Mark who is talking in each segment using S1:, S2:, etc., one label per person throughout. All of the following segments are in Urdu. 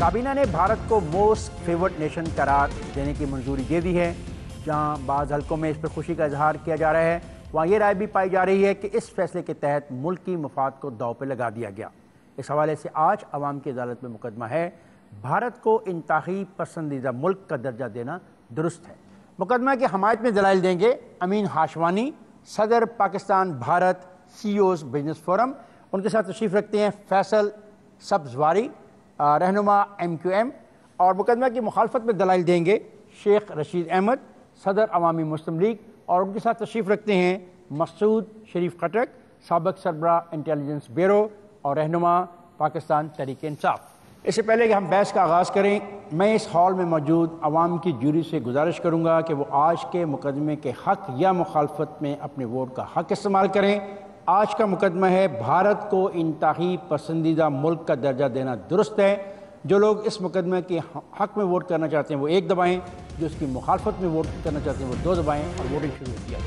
S1: کابینہ نے بھارت کو موسٹ فیورڈ نیشن قرار دینے کی منظوری دے دی ہے۔ جہاں بعض حلقوں میں اس پر خوشی کا اظہار کیا جا رہا ہے، وہاں یہ رائے بھی پائی جا رہی ہے کہ اس فیصلے کے تحت ملکی مفاد کو داؤ پہ لگا دیا گیا۔ اس حوالے سے آج عوام کی عدالت میں مقدمہ ہے، بھارت کو انتہائی پسندیدہ ملک کا درجہ دینا درست ہے۔ مقدمہ کی حمایت میں دلائل دیں گے امین ہاشوانی، صدر Pakistan Bharat CEOs business forum. ان کے ساتھ تشریف رکھتے ہیں فیصل سبزواری، رہنما MQM، اور مقدمہ کی مخالفت میں دلائل دیں گے شیخ رشید احمد، صدر عوامی مسلم لیگ، اور ان کے ساتھ تشریف رکھتے ہیں مسعود شریف خٹک، سابق سربراہ انٹیلیجنس بیورو اور رہنما پاکستان تحریک انصاف۔ اس سے پہلے کہ ہم بحث کا آغاز کریں، میں اس ہال میں موجود عوام کی جوری سے گزارش کروں گا کہ وہ آج کے مقدمے کے حق یا مخالفت میں اپنے ووٹ کا حق استعمال کریں۔ آج کا مقدمہ ہے بھارت کو انتہائی پسندیدہ ملک کا درجہ دینا درست ہے۔ جو لوگ اس مقدمے کے حق میں ووٹ کرنا چاہتے ہیں وہ 1 دبائیں، جو اس کی مخالفت میں ووٹ کرنا چاہتے ہیں وہ 2 دبائیں، اور ووٹنگ شروع ہوتی ہے۔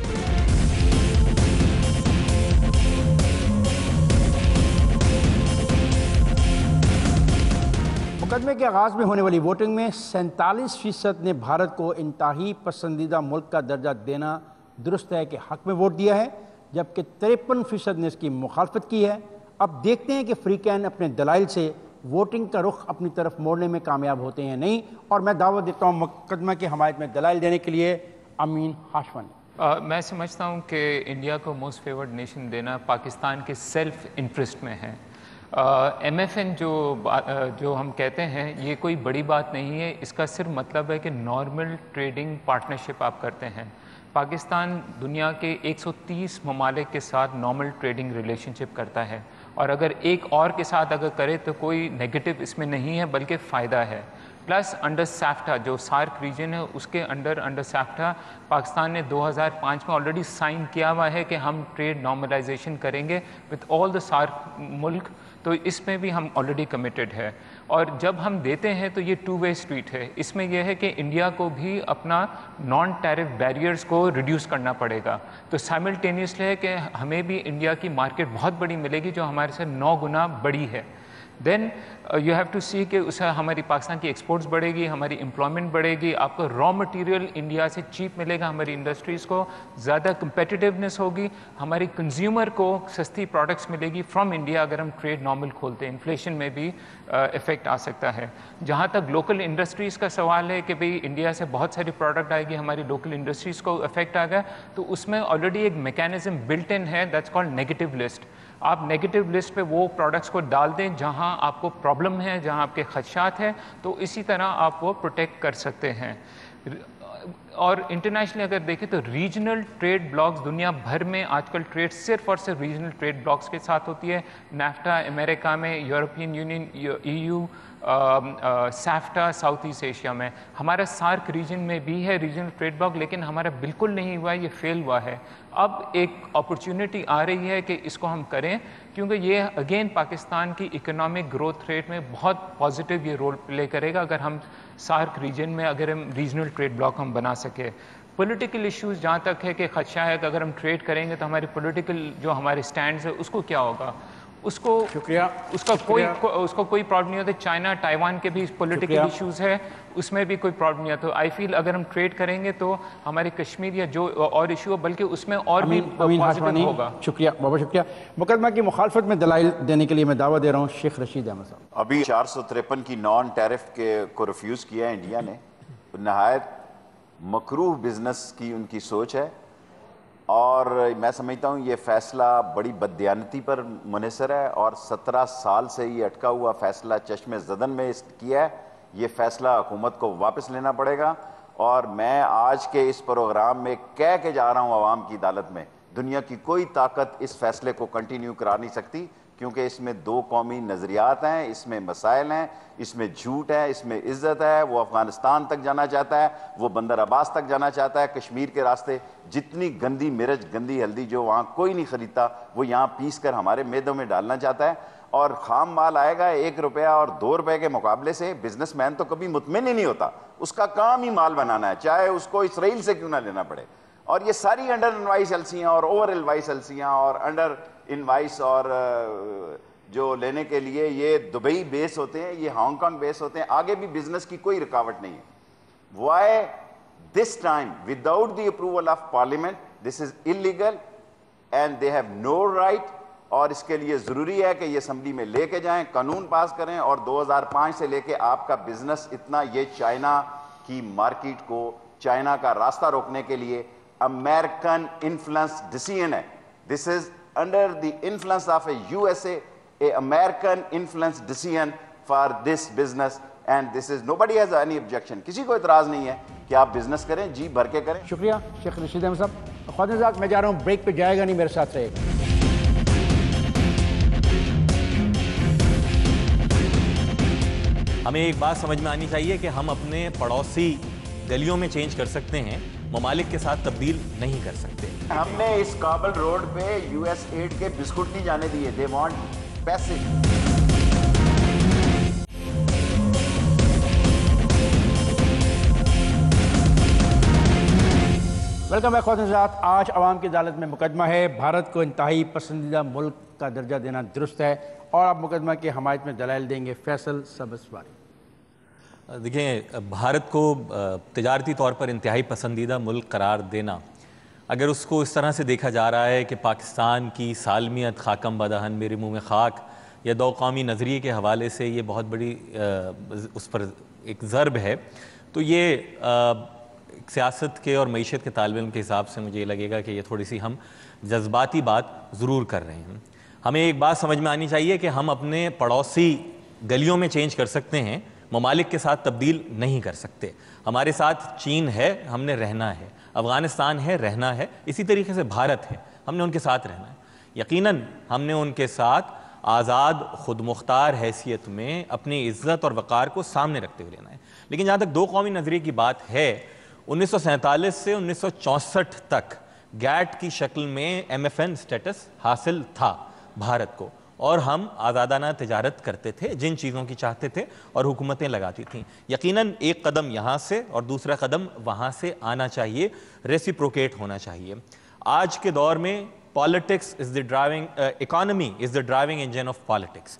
S1: مقدمے کے آغاز میں ہونے والی ووٹنگ میں 47% نے بھارت کو انتہائی پسندیدہ ملک کا درجہ دینا درست ہے کہ حق میں ووٹ دیا ہے، جبکہ 53% نے اس کی مخالفت کی ہے۔ اب دیکھتے ہیں کہ فریقین اپنے دلائل سے ووٹنگ کا رخ اپنی طرف موڑنے میں کامیاب ہوتے ہیں نہیں، اور میں دعوت دیتا ہوں مقدمہ کی حمایت میں دلائل دینے کے لیے امین ہاشوانی۔
S2: میں سمجھتا ہوں کہ انڈیا کو موسٹ فیورڈ نیشن دینا پاکستان کے سیلف انٹرسٹ میں ہے۔ MFN جو ہم کہتے ہیں یہ کوئی بڑی بات نہیں ہے، اس کا صرف مطلب ہے کہ نارمل ٹریڈنگ پارٹنرشپ آپ کرتے ہیں۔ پاکستان دنیا کے 130 ممالک کے ساتھ نارمل ٹریڈنگ ریلیشن شپ کرتا ہے، اور اگر ایک اور کے ساتھ اگر کرے تو کوئی نیگیٹو اس میں نہیں ہے بلکہ فائدہ ہے۔ پلس انڈر سیفٹا جو سارک ریجن ہے اس کے انڈر سیفٹا پاکستان نے 2005 میں آلریڈی سائن کیا ہوا ہے کہ ہم ٹریڈ نارملائزیشن کریں گے وتھ آل دا سارک ملک، تو اس میں بھی ہم آلریڈی کمیٹڈ ہے۔ اور جب ہم دیتے ہیں تو یہ 2 وے اسٹریٹ ہے، اس میں یہ ہے کہ انڈیا کو بھی اپنا نان ٹیرف بیریئرز کو ریڈیوس کرنا پڑے گا، تو سائملٹینیسلی ہے کہ ہمیں بھی انڈیا کی مارکیٹ بہت بڑی ملے گی جو ہمارے سے 9 گنا بڑی ہے۔ دین یو ہیو ٹو سی کہ اس سے ہماری پاکستان کی ایکسپورٹس بڑھے گی، ہماری امپلائمنٹ بڑھے گی، آپ کو را مٹیریل انڈیا سے چیپ ملے گا، ہماری انڈسٹریز کو زیادہ کمپیٹیونیس ہوگی، ہماری کنزیومر کو سستی پروڈکٹس ملے گی فرام انڈیا اگر ہم ٹریڈ نارمل کھولتے ہیں۔ انفلیشن میں بھی افیکٹ آ سکتا ہے۔ جہاں تک لوکل انڈسٹریز کا سوال ہے کہ بھئی انڈیا سے بہت ساری پروڈکٹ آئے گی، ہماری لوکل انڈسٹریز کو افیکٹ آ گیا، تو اس میں آلریڈی ایک میکینزم بلٹ ان ہے، دیٹس کالڈ نیگیٹو لسٹ۔ آپ نیگیٹو لسٹ پہ وہ پروڈکٹس کو ڈال دیں جہاں آپ کو پرابلم ہے، جہاں آپ کے خدشات ہیں، تو اسی طرح آپ وہ پروٹیکٹ کر سکتے ہیں۔ اور انٹرنیشنلی اگر دیکھیں تو ریجنل ٹریڈ بلاکس دنیا بھر میں آج کل ٹریڈ صرف اور صرف ریجنل ٹریڈ بلاکس کے ساتھ ہوتی ہے۔ نیفٹا امریکہ میں، European Union EU، SAFTA South East Asia میں، ہمارا سارک ریجن میں بھی ہے ریجنل ٹریڈ بلاک، لیکن ہمارا بالکل نہیں ہوا ہے، یہ فیل ہوا ہے۔ اب ایک اپرچونٹی آ رہی ہے کہ اس کو ہم کریں، کیونکہ یہ اگین پاکستان کی اکنامک گروتھ ریٹ میں بہت پازیٹیو یہ رول پلے کرے گا اگر ہم سارک ریجن میں اگر ہم ریجنل ٹریڈ بلاک ہم بنا سکے۔ پولیٹیکل ایشوز جہاں تک ہے کہ خدشہ ہے کہ اگر ہم ٹریڈ کریں گے تو ہماری پولیٹیکل جو ہمارے سٹینڈز ہے اس کو کیا ہوگا، اس کو کوئی پرابلم نہیں ہوتا۔ چائنا ٹائیوان کے بھی پولیٹیکل ایشوز ہے، اس میں بھی کوئی پرابلم نہیں ہوتا۔ آئی فیل اگر ہم ٹریڈ کریں گے تو ہمارے کشمیر یا جو اور ایشو ہے بلکہ اس میں اور بھی پازیٹیو ہوگا۔
S1: شکریہ بابا، شکریہ۔ مقدمہ کی مخالفت میں دلائل دینے کے لیے میں دعوت دے رہا ہوں شیخ رشید احمد صاحب۔
S3: ابھی 453 کی نان ٹیرف کو ریفیوز کیا ہے انڈیا نے، نہایت مکروہ بزنس کی ان کی سوچ ہے، اور میں سمجھتا ہوں یہ فیصلہ بڑی بددیانتی پر منحصر ہے، اور 17 سال سے یہ اٹکا ہوا فیصلہ چشم زدن میں کیا ہے۔ یہ فیصلہ حکومت کو واپس لینا پڑے گا، اور میں آج کے اس پروگرام میں کہہ کے جا رہا ہوں عوام کی عدالت میں، دنیا کی کوئی طاقت اس فیصلے کو کنٹینیو کرا نہیں سکتی، کیونکہ اس میں 2 قومی نظریات ہیں، اس میں مسائل ہیں، اس میں جھوٹ ہے، اس میں عزت ہے۔ وہ افغانستان تک جانا چاہتا ہے، وہ بندر عباس تک جانا چاہتا ہے، کشمیر کے راستے جتنی گندی مرچ گندی ہلدی جو وہاں کوئی نہیں خریدتا وہ یہاں پیس کر ہمارے میدوں میں ڈالنا چاہتا ہے، اور خام مال آئے گا 1 روپیہ اور 2 روپے کے مقابلے سے۔ بزنس مین تو کبھی مطمئن ہی نہیں ہوتا، اس کا کام ہی مال بنانا ہے، چاہے اس کو اسرائیل سے کیوں نہ لینا پڑے۔ اور یہ ساری انڈر انوائس ایلسیاں اور اوور انوائس ایلسیاں اور انڈر انوائس اور جو لینے کے لیے یہ دبئی بیس ہوتے ہیں, یہ ہانگ کانگ بیس ہوتے ہیں, آگے بھی بزنس کی کوئی رکاوٹ نہیں ہے. Why this time without the approval of parliament? This is illegal and they have no right, اور اس کے لیے ضروری ہے کہ یہ اسمبلی میں لے کے جائیں, قانون پاس کریں. اور 2005 سے لے کے آپ کا بزنس اتنا, یہ چائنا کی مارکیٹ کو, چائنا کا راستہ روکنے کے لیے امریکن انفلوئنس ڈیسیژن ہے. This is under the influence of a USA, a American influence decision for this business, and this is nobody has any objection. کسی کو اعتراض نہیں ہے کہ آپ بزنس کریں, جی بھر کے کریں.
S1: شکریہ شیخ رشید احمد صاحب. خواتین حضرات, میں جا رہا ہوں بریک پہ, جائے گا نہیں, میرے ساتھ رہے گا.
S4: ہمیں ایک بات سمجھ میں آنی چاہیے کہ ہم اپنے پڑوسی گلیوں میں چینج کر سکتے ہیں, ممالک کے ساتھ تبدیل نہیں کر سکتے.
S3: ہم نے اس کابل روڈ پہ USAID کے بسکٹ نہیں جانے دیے. دے وانٹ پیسے.
S1: ویلکم بیک خواتین حضرات. آج عوام کی عدالت میں مقدمہ ہے. بھارت کو انتہائی پسندیدہ ملک کا درجہ دینا درست ہے, اور آپ مقدمہ کی حمایت میں دلائل دیں گے. فیصل سبزواری.
S4: دیکھیں, بھارت کو تجارتی طور پر انتہائی پسندیدہ ملک قرار دینا, اگر اس کو اس طرح سے دیکھا جا رہا ہے کہ پاکستان کی سالمیت خاکم بدہن میرے منہ میں خاک یا دو قومی نظریے کے حوالے سے یہ بہت بڑی اس پر ایک ضرب ہے, تو یہ سیاست کے اور معیشت کے طالب علم کے حساب سے مجھے یہ لگے گا کہ یہ تھوڑی سی ہم جذباتی بات ضرور کر رہے ہیں. ہمیں ایک بات سمجھ میں آنی چاہیے کہ ہم اپنے پڑوسی گلیوں میں چینج کر سکتے ہیں, ممالک کے ساتھ تبدیل نہیں کر سکتے. ہمارے ساتھ چین ہے, ہم نے رہنا ہے. افغانستان ہے, رہنا ہے. اسی طریقے سے بھارت ہے, ہم نے ان کے ساتھ رہنا ہے. یقیناً ہم نے ان کے ساتھ آزاد خود مختار حیثیت میں اپنی عزت اور وقار کو سامنے رکھتے ہوئے رہنا ہے. لیکن جہاں تک دو قومی نظریے کی بات ہے, 1947 سے 1964 تک گیٹ کی شکل میں MFN سٹیٹس حاصل تھا بھارت کو, اور ہم آزادانہ تجارت کرتے تھے, جن چیزوں کی چاہتے تھے, اور حکومتیں لگاتی تھیں. یقیناً ایک قدم یہاں سے اور دوسرا قدم وہاں سے آنا چاہیے, ریسیپروکیٹ ہونا چاہیے. آج کے دور میں politics is the driving, economy is the driving engine of politics.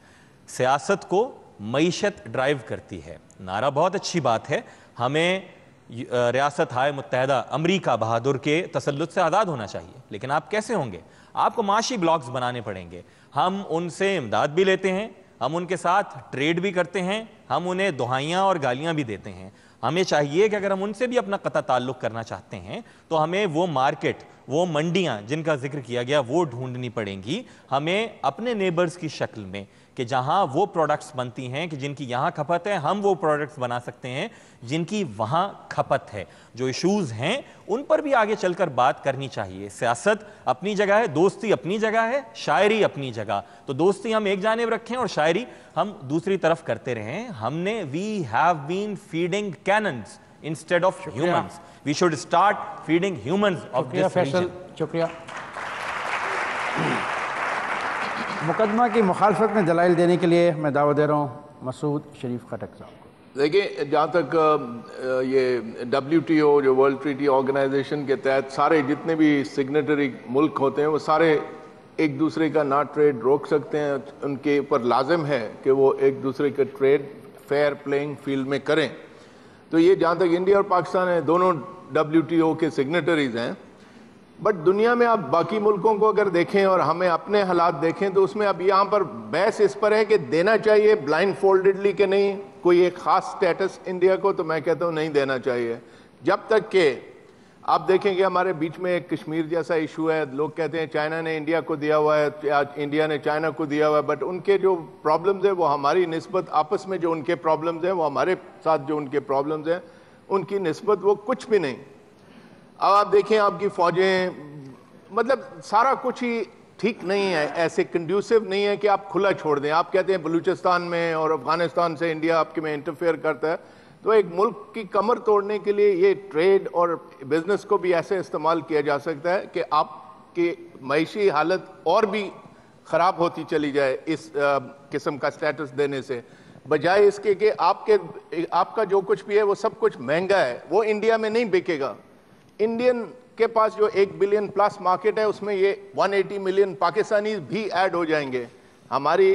S4: سیاست کو معیشت ڈرائیو کرتی ہے. نعرہ بہت اچھی بات ہے, ہمیں ریاست ہائے متحدہ امریکہ بہادر کے تسلط سے آزاد ہونا چاہیے, لیکن آپ کیسے ہوں گے؟ آپ کو معاشی بلاکس بنانے پڑیں گے. ہم ان سے امداد بھی لیتے ہیں, ہم ان کے ساتھ ٹریڈ بھی کرتے ہیں, ہم انہیں دہائیاں اور گالیاں بھی دیتے ہیں. ہمیں چاہیے کہ اگر ہم ان سے بھی اپنا قطع تعلق کرنا چاہتے ہیں تو ہمیں وہ مارکیٹ, وہ منڈیاں جن کا ذکر کیا گیا وہ ڈھونڈنی پڑیں گی. ہمیں اپنے نیبرز کی شکل میں کہ جہاں وہ پروڈکٹس بنتی ہیں کہ جن کی یہاں کھپت ہے, ہم وہ پروڈکٹس بنا سکتے ہیں جن کی وہاں کھپت ہے. جو ایشوز ہیں ان پر بھی آگے چل کر بات کرنی چاہیے. سیاست اپنی جگہ ہے, دوستی اپنی جگہ ہے, شاعری اپنی جگہ. تو دوستی ہم ایک جانب رکھیں اور شاعری ہم دوسری طرف کرتے رہیں. ہم نے we have been feeding canines instead of humans. We should start feeding humans of this region.
S1: شکریہ. مقدمہ کی مخالفت میں دلائل دینے کے لیے میں دعوت دے رہا ہوں مسعود شریف خٹک صاحب کو.
S5: دیکھیں, جہاں تک یہ WTO جو ورلڈ ٹریٹی آرگنائزیشن کے تحت سارے جتنے بھی سگنیٹری ملک ہوتے ہیں وہ سارے ایک دوسرے کا نہ ٹریڈ روک سکتے ہیں. ان کے اوپر لازم ہے کہ وہ ایک دوسرے کا ٹریڈ فیئر پلینگ فیلڈ میں کریں. تو یہ جہاں تک انڈیا اور پاکستان ہیں, دونوں WTO کے سگنیٹریز ہیں. بٹ دنیا میں آپ باقی ملکوں کو اگر دیکھیں اور ہمیں اپنے حالات دیکھیں تو اس میں اب یہاں پر بحث اس پر ہے کہ دینا چاہیے بلائنڈ فولڈڈلی کہ نہیں کوئی ایک خاص سٹیٹس انڈیا کو. تو میں کہتا ہوں نہیں دینا چاہیے, جب تک کہ آپ دیکھیں کہ ہمارے بیچ میں ایک کشمیر جیسا ایشو ہے. لوگ کہتے ہیں چائنا نے انڈیا کو دیا ہوا ہے یا انڈیا نے چائنا کو دیا ہوا ہے, بٹ ان کے جو پرابلمز ہیں وہ ہماری نسبت آپس میں جو ان کے پرابلمز ہیں وہ ہمارے ساتھ جو ان کے پرابلمز ہیں ان کی نسبت وہ کچھ بھی نہیں. اب آپ دیکھیں آپ کی فوجیں, مطلب سارا کچھ ہی ٹھیک نہیں ہے, ایسے کنڈیوسو نہیں ہے کہ آپ کھلا چھوڑ دیں. آپ کہتے ہیں بلوچستان میں اور افغانستان سے انڈیا آپ کے میں انٹرفیئر کرتا ہے, تو ایک ملک کی کمر توڑنے کے لیے یہ ٹریڈ اور بزنس کو بھی ایسے استعمال کیا جا سکتا ہے کہ آپ کی معاشی حالت اور بھی خراب ہوتی چلی جائے اس قسم کا سٹیٹس دینے سے, بجائے اس کے کہ آپ کا جو کچھ بھی ہے وہ سب کچھ مہنگا ہے, وہ انڈیا میں نہیں بکے گا. انڈین کے پاس جو 1 بلین پلس مارکیٹ ہے اس میں یہ 180 ملین پاکستانی بھی ایڈ ہو جائیں گے. ہماری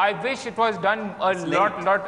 S2: I wish it was done a lot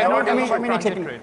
S2: are not talking about transit rate.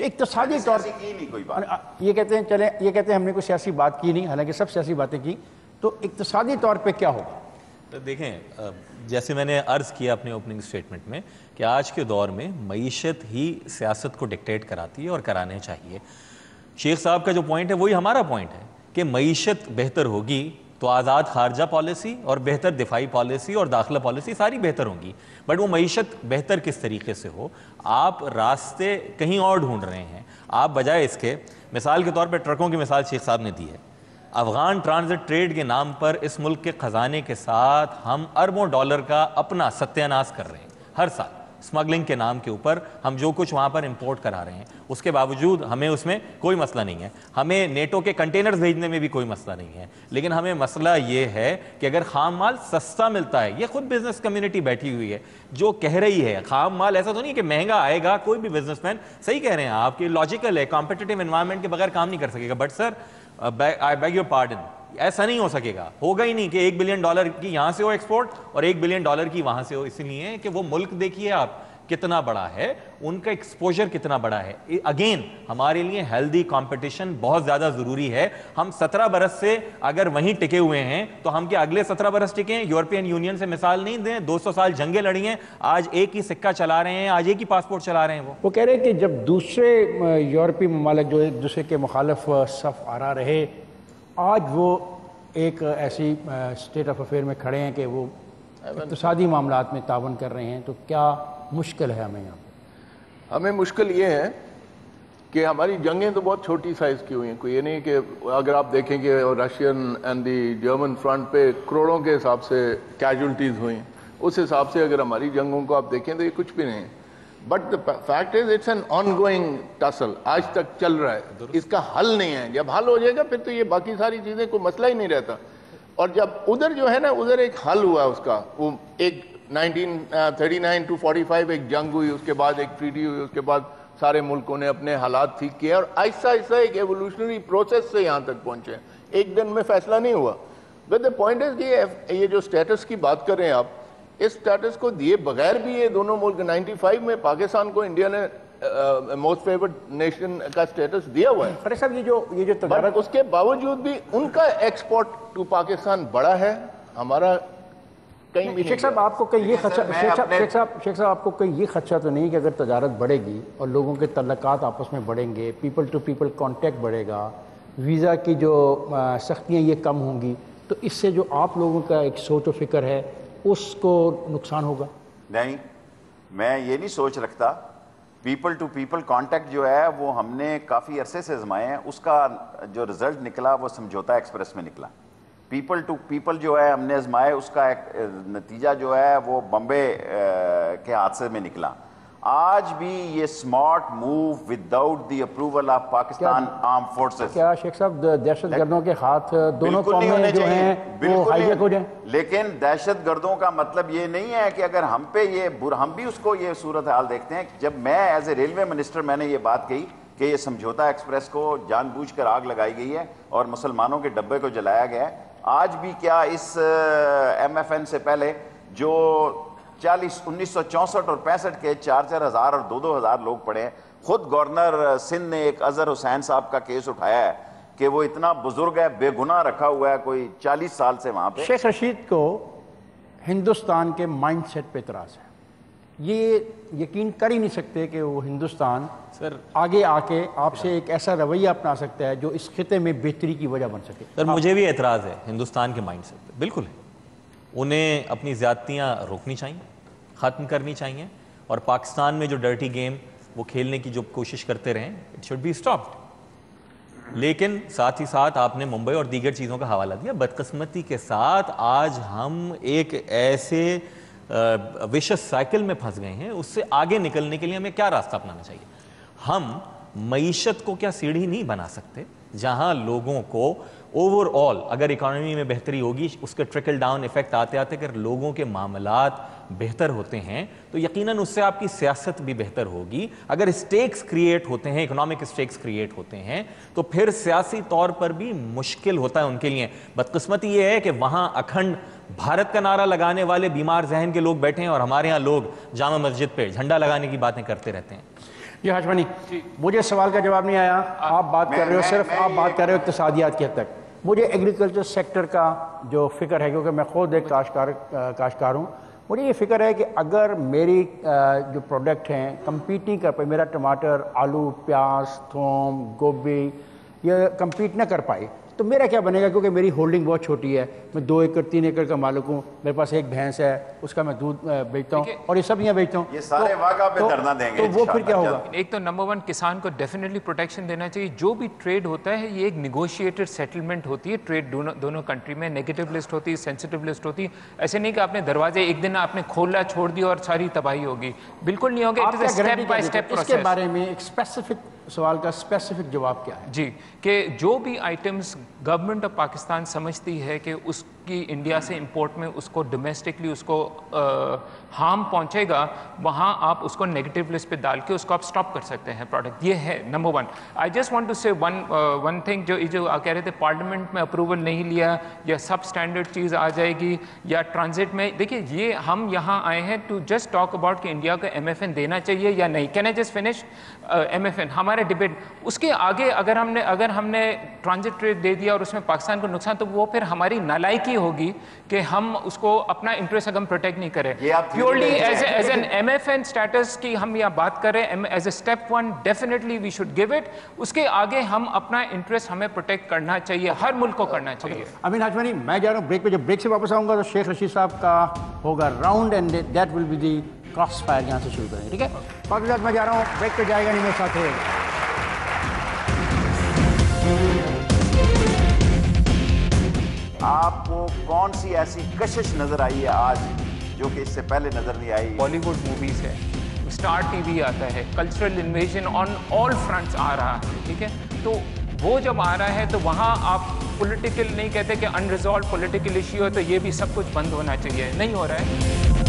S1: تو اقتصادی طور
S3: کی نہیں کوئی بات.
S1: یہ کہتے ہیں ہم نے کوئی سیاسی بات کی نہیں، حالانکہ سب سیاسی باتیں کی. تو اقتصادی طور پہ کیا ہوگا؟
S4: دیکھیں جیسے میں نے عرض کیا اپنے اوپننگ سٹیٹمنٹ میں کہ آج کے دور میں معیشت ہی سیاست کو ڈکٹیٹ کراتی ہے اور کرانے چاہیے. شیخ صاحب کا جو پوائنٹ ہے وہی ہمارا پوائنٹ ہے کہ معیشت بہتر ہوگی تو آزاد خارجہ پالیسی اور بہتر دفاعی پالیسی اور داخلہ پالیسی ساری بہتر ہوں گی. بٹ وہ معیشت بہتر کس طریقے سے ہو، آپ راستے کہیں اور ڈھونڈ رہے ہیں. آپ بجائے اس کے مثال کے طور پہ ٹرکوں کی مثال شیخ صاحب نے دی ہے. افغان ٹرانزٹ ٹریڈ کے نام پر اس ملک کے خزانے کے ساتھ ہم اربوں ڈالر کا اپنا ستیہ ناش کر رہے ہیں. ہر سال اسمگلنگ کے نام کے اوپر ہم جو کچھ وہاں پر امپورٹ کرا رہے ہیں، اس کے باوجود ہمیں اس میں کوئی مسئلہ نہیں ہے. ہمیں نیٹو کے کنٹینرز بھیجنے میں بھی کوئی مسئلہ نہیں ہے. لیکن ہمیں مسئلہ یہ ہے کہ اگر خام مال سستا ملتا ہے، یہ خود بزنس کمیونٹی بیٹھی ہوئی ہے جو کہہ رہی ہے خام مال ایسا تو نہیں کہ مہنگا آئے گا. کوئی بھی بزنس مین صحیح کہہ رہے ہیں آپ، کی لاجیکل ہے، کمپٹیٹیو انوائرمنٹ کے بغیر کام نہیں کر سکے گا. But sir I beg your pardon, ایسا نہیں ہو سکے گا، ہوگا ہی نہیں کہ $1 بلین کی یہاں سے ہو ایکسپورٹ اور $1 بلین کی وہاں سے ہو. اس لیے کہ وہ ملک دیکھیے آپ کتنا بڑا ہے، ان کا ایکسپوجر کتنا بڑا ہے. اگین ہمارے لیے ہیلدی کمپٹیشن بہت زیادہ ضروری ہے. ہم 17 برس سے اگر وہیں ٹکے ہوئے ہیں تو ہم کیا اگلے 17 برس ٹکے ہیں؟ یورپین یونین سے مثال نہیں دیں، 200 سال جنگیں لڑی ہیں، آج ایک ہی سکہ چلا رہے ہیں، آج ایک ہی پاسپورٹ چلا رہے ہیں.
S1: وہ کہہ رہے ہیں کہ جب دوسرے یورپی ممالک جو ایک دوسرے کے مخالف صف آرا رہے، آج وہ ایک ایسی اسٹیٹ آف افیئر میں کھڑے ہیں کہ وہ اقتصادی معاملات میں تعاون کر رہے ہیں. تو کیا مشکل ہے ہمیں یہاں؟
S5: ہمیں مشکل یہ ہے کہ ہماری جنگیں تو بہت چھوٹی سائز کی ہوئی ہیں. کوئی یہ نہیں کہ اگر آپ دیکھیں کہ Russian and the German front پہ کروڑوں کے حساب سے کیجولٹیز ہوئی ہیں، اس حساب سے اگر ہماری جنگوں کو آپ دیکھیں تو یہ کچھ بھی نہیں ہے. But the fact is it's an ongoing tussle, آج تک چل رہا ہے. اس کا حل نہیں ہے. جب حل ہو جائے گا پھر تو یہ باقی ساری چیزیں کوئی مسئلہ ہی نہیں رہتا. اور جب ادھر جو ہے نا، ادھر ایک حل ہوا اس کا، وہ ایک 1939 to 45 ایک جنگ ہوئی، اس کے بعد ایک ٹریٹی ہوئی، اس کے بعد سارے ملکوں نے اپنے حالات ٹھیک کیے اور آہستہ آہستہ ایک ایوولوشنری پروسیس سے یہاں تک پہنچے. ایک دن میں فیصلہ نہیں ہوا. بٹ دا پوائنٹ از کہ یہ جو سٹیٹس کی بات کر رہے ہیں آپ، اس سٹیٹس کو دیے بغیر بھی یہ دونوں ملک 95 میں پاکستان کو انڈیا نے موسٹ فیورڈ نیشن کا سٹیٹس دیا ہوا ہے.
S1: فرید صاحب یہ جو تجارت،
S5: اس کے باوجود بھی ان کا ایکسپورٹ ٹو پاکستان بڑا ہے، ہمارا کہیں بھی.
S1: شیخ صاحب آپ کو کہیں یہ خدشہ، شیخ صاحب آپ کو کہیں یہ خدشہ تو نہیں کہ اگر تجارت بڑھے گی اور لوگوں کے تعلقات آپس میں بڑھیں گے، پیپل ٹو پیپل کانٹیکٹ بڑھے گا، ویزا کی جو سختیاں یہ کم ہوں گی، تو اس سے جو آپ لوگوں کا ایک سوچ و فکر ہے اس کو نقصان ہوگا؟
S3: نہیں، میں یہ نہیں سوچ رکھتا. پیپل ٹو پیپل کانٹیکٹ جو ہے وہ ہم نے کافی عرصے سے آزمائے ہیں. اس کا جو رزلٹ نکلا وہ سمجھوتا ایکسپریس میں نکلا. پیپل ٹو پیپل جو ہے ہم نے آزمائے، اس کا ایک نتیجہ جو ہے وہ بمبے کے حادثے میں نکلا. آج بھی یہ smart move without the approval of Pakistan arm forces,
S1: کیا شیخ صاحب دہشت گردوں کے ہاتھ دونوں قومیں جو ہیں وہ ہائی جیک ہو جائیں؟
S3: لیکن دہشت گردوں کا مطلب یہ نہیں ہے کہ اگر ہم پہ ہم بھی اس کو یہ صورتحال دیکھتے ہیں. جب میں ایز اے ریلوے منسٹر میں نے یہ بات کہی کہ یہ سمجھوتا ایکسپریس کو جان بوجھ کر آگ لگائی گئی ہے اور مسلمانوں کے ڈبے کو جلایا گیا ہے. آج بھی کیا اس ایم ایف این سے پہلے جو 1964 اور 65 کے 4-4 ہزار اور 2-2 ہزار لوگ پڑے ہیں، خود گورنر سندھ نے ایک اظہر حسین صاحب کا کیس اٹھایا ہے کہ وہ اتنا بزرگ ہے، بے گناہ رکھا ہوا ہے، کوئی 40 سال سے وہاں پہ.
S1: شیخ رشید کو ہندوستان کے مائنڈ سیٹ پہ اعتراض ہے. یہ یقین کر ہی نہیں سکتے کہ وہ ہندوستان
S4: سر
S1: آگے آ کے آپ سے ایک ایسا رویہ اپنا سکتا ہے جو اس خطے میں بہتری کی وجہ بن سکے.
S4: سر مجھے بھی اعتراض ہے ہندوستان کے مائنڈ سیٹ پہ، بالکل ہے. انہیں اپنی زیادتیاں روکنی چاہیے، ختم کرنی چاہیے، اور پاکستان میں جو ڈرٹی گیم وہ کھیلنے کی جو کوشش کرتے رہیں، اٹ شوڈ بی اسٹاپڈ. لیکن ساتھ ہی ساتھ آپ نے ممبئی اور دیگر چیزوں کا حوالہ دیا. بدقسمتی کے ساتھ آج ہم ایک ایسے ویشس سائیکل میں پھنس گئے ہیں. اس سے آگے نکلنے کے لیے ہمیں کیا راستہ اپنانا چاہیے؟ ہم معیشت کو کیا سیڑھی نہیں بنا سکتے جہاں لوگوں کو اوور آل اگر اکانومی میں بہتری ہوگی، اس کے ٹرکل ڈاؤن ایفیکٹ آتے آتے اگر لوگوں کے معاملات بہتر ہوتے ہیں تو یقیناً اس سے آپ کی سیاست بھی بہتر ہوگی. اگر اسٹیکس کریٹ ہوتے ہیں، اکنامک اسٹیکس کریٹ ہوتے ہیں، تو پھر سیاسی طور پر بھی مشکل ہوتا ہے ان کے لیے. بدقسمتی یہ ہے کہ وہاں اکھنڈ بھارت کا نعرہ لگانے والے بیمار ذہن کے لوگ بیٹھے ہیں اور ہمارے ہاں لوگ جامع مسجد پہ جھنڈا لگانے کی باتیں کرتے رہتے ہیں.
S1: یہ ہاشمانی مجھے سوال کا جواب نہیں آیا. آپ بات کر رہے ہو صرف آپ بات کر رہے ہو اقتصادیات کی حد تک. مجھے ایگریکلچر سیکٹر کا جو فکر ہے کیونکہ میں خود ایک کاشتکار ہوں, مجھے یہ فکر ہے کہ اگر میری جو پروڈکٹ ہیں کمپیٹ نہیں کر پائے, میرا ٹماٹر, آلو, پیاز, تھوم, گوبھی یہ کمپیٹ نہ کر پائے تو میرا کیا بنے گا, کیونکہ میری ہولڈنگ بہت چھوٹی ہے. میں 2 ایکڑ 3 ایکڑ کا مالک ہوں, میرے پاس ایک بھینس ہے, اس کا میں دودھ بیچتا ہوں اور یہ سب یہاں بیچتا ہوں.
S3: یہ سارے واقعہ پہ دھرنا دیں گے
S1: تو وہ پھر کیا ہوگا؟
S2: ایک تو نمبر 1 کسان کو ڈیفینیٹلی پروٹیکشن دینا چاہیے. جو بھی ٹریڈ ہوتا ہے یہ ایک نیگوشیٹڈ سیٹلمنٹ ہوتی ہے. ٹریڈ دونوں کنٹری میں نیگیٹو لسٹ ہوتی ہے, سینسٹیو لسٹ ہوتی ہے. ایسے نہیں کہ آپ نے دروازے ایک دن آپ نے کھولا چھوڑ دیا اور ساری تباہی ہوگی, بالکل نہیں ہوگا. It is a step by step process.
S1: اس کے بارے میں ایک اسپیسیفک سوال کا اسپیسیفک جواب کیا ہے؟
S2: جی, کہ جو بھی آئٹمس گورنمنٹ آف پاکستان سمجھتی ہے کہ اس کی انڈیا سے امپورٹ میں اس کو ڈومیسٹکلی اس کو ہارم پہنچے گا, وہاں آپ اس کو نیگیٹو لسٹ پہ ڈال کے اس کو آپ سٹاپ کر سکتے ہیں پروڈکٹ. یہ ہے number 1. I just want to say one thing, جو کہہ رہے تھے پارلیمنٹ میں اپروول نہیں لیا یا سب اسٹینڈرڈ چیز آ جائے گی یا ٹرانزٹ میں, دیکھیے یہ ہم یہاں آئے ہیں ٹو جسٹ ٹاک اباؤٹ کہ انڈیا کو MFN دینا چاہیے یا نہیں. Can I just finish MFN ہمارے ڈبیٹ. اس کے آگے اگر ہم نے ٹرانزٹ ٹریڈ دے دیا اور اس میں پاکستان کو نقصان, تو وہ پھر ہماری نالائکی ہوگی کہ ہم اس کو اپنا انٹرسٹ اگر ہم پروٹیکٹ نہیں کریں. Purely as an MFN status کی ہم یہاں بات کریں, as a step 1 definitely we should give it. اس کے آگے ہم اپنا انٹرسٹ ہمیں پروٹیکٹ کرنا چاہیے, ہر ملک کو کرنا چاہیے.
S1: امین ہاشمانی, میں جا رہا ہوں بریک پہ. جب بریک سے واپس آؤں گا تو شیخ رشید صاحب کا ہوگا round and that will be the crossfire. یہاں سے شروع کریں, ٹھیک ہے؟ باقی ساتھ میں جا رہا ہوں, بریک پہ جائے گا نہیں, میرے ساتھ ہوئے گا.
S3: آپ کو کون سی ایسی کشش نظر آئی ہے آج جو کہ اس سے پہلے نظر نہیں آئی؟
S2: بالی ووڈ موویز ہے, اسٹار ٹی وی آتا ہے, کلچرل انویژن آن آل فرنٹس آ رہا ہے, ٹھیک ہے؟ تو وہ جب آ رہا ہے تو وہاں آپ پولیٹیکل نہیں کہتے کہ انریزالو پولیٹیکل ایشو ہے تو یہ بھی سب کچھ بند ہونا چاہیے. نہیں ہو رہا ہے.